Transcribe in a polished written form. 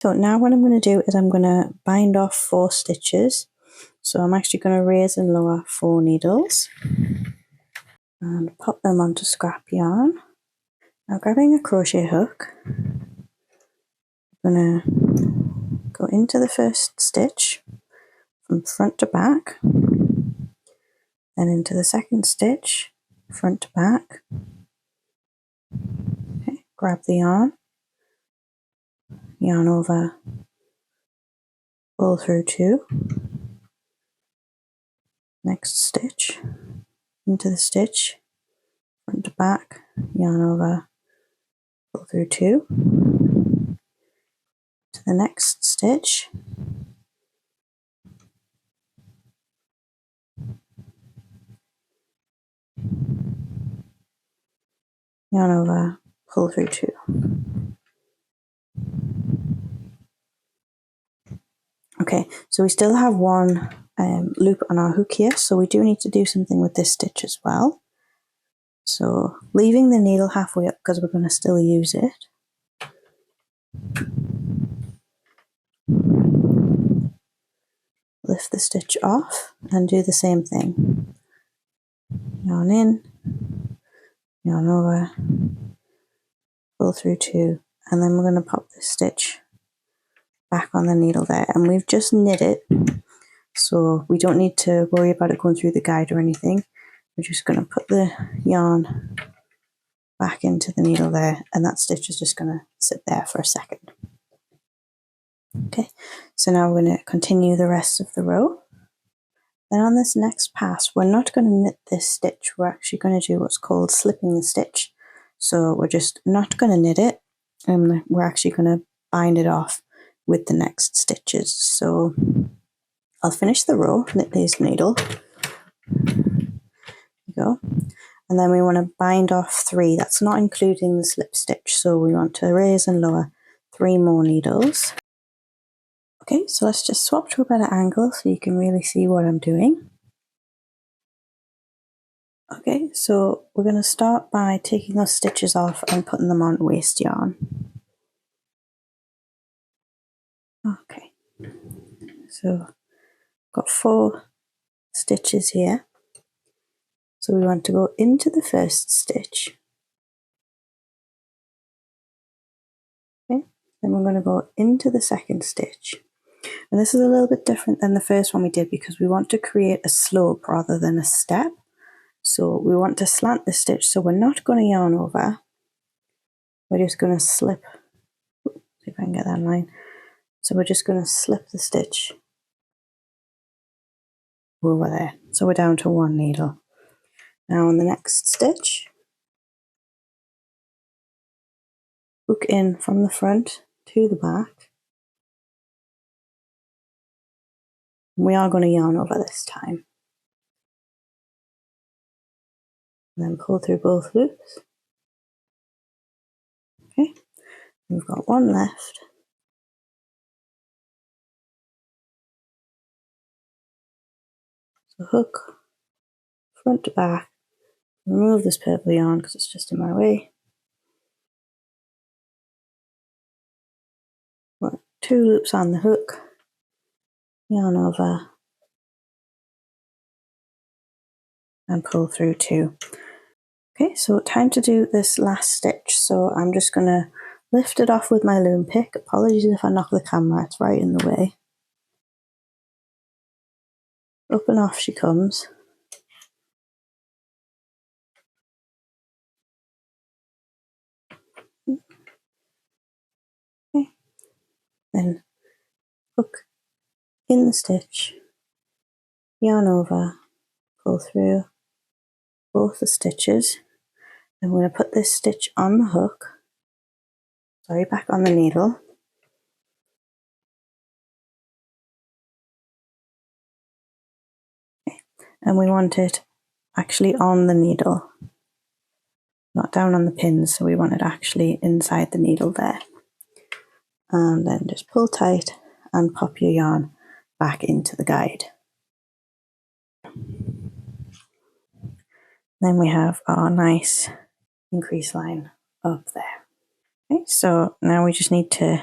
So now what I'm going to do is I'm going to bind off 4 stitches. So I'm actually going to raise and lower 4 needles and pop them onto scrap yarn. Now grabbing a crochet hook, I'm going to go into the first stitch from front to back, then into the second stitch, front to back. Okay, grab the yarn over, pull through 2, next stitch, into the stitch, front to back, yarn over, pull through 2, to the next stitch, yarn over, pull through 2. Okay, so we still have one loop on our hook here, so we do need to do something with this stitch as well. So leaving the needle halfway up because we're going to still use it. Lift the stitch off and do the same thing. Yarn in, yarn over, pull through 2, and then we're going to pop this stitch back on the needle there, and we've just knit it, so we don't need to worry about it going through the guide or anything. We're just going to put the yarn back into the needle there, and that stitch is just going to sit there for a second. Okay, so now we're going to continue the rest of the row. Then on this next pass, we're not going to knit this stitch, we're actually going to do what's called slipping the stitch. So we're just not going to knit it, and we're actually going to bind it off with the next stitches. So I'll finish the row, knit this needle, there you go, and then we want to bind off 3, that's not including the slip stitch, so we want to raise and lower 3 more needles. Okay, so let's just swap to a better angle so you can really see what I'm doing. Okay, so we're going to start by taking those stitches off and putting them on waste yarn. Okay, so got 4 stitches here. So we want to go into the first stitch. Okay, then we're going to go into the second stitch. And this is a little bit different than the first one we did because we want to create a slope rather than a step. So we want to slant the stitch, so we're not going to yarn over. We're just going to slip. See if I can get that line. So we're just going to slip the stitch over there. So we're down to 1 needle. Now on the next stitch, hook in from the front to the back. We are going to yarn over this time. And then pull through both loops. Okay, we've got 1 left. So hook, front to back, remove this purple yarn because it's just in my way. 2 loops on the hook, yarn over, and pull through 2. Okay, so time to do this last stitch. So I'm just going to lift it off with my loom pick. Apologies if I knock the camera, it's right in the way. Up and off she comes. Okay, then hook in the stitch, yarn over, pull through both the stitches. I'm going to put this stitch on the hook, back on the needle. Okay. And we want it actually on the needle, not down on the pins, so we want it actually inside the needle there. And then just pull tight and pop your yarn back into the guide. Then we have our nice increase line up there. Okay, so now we just need to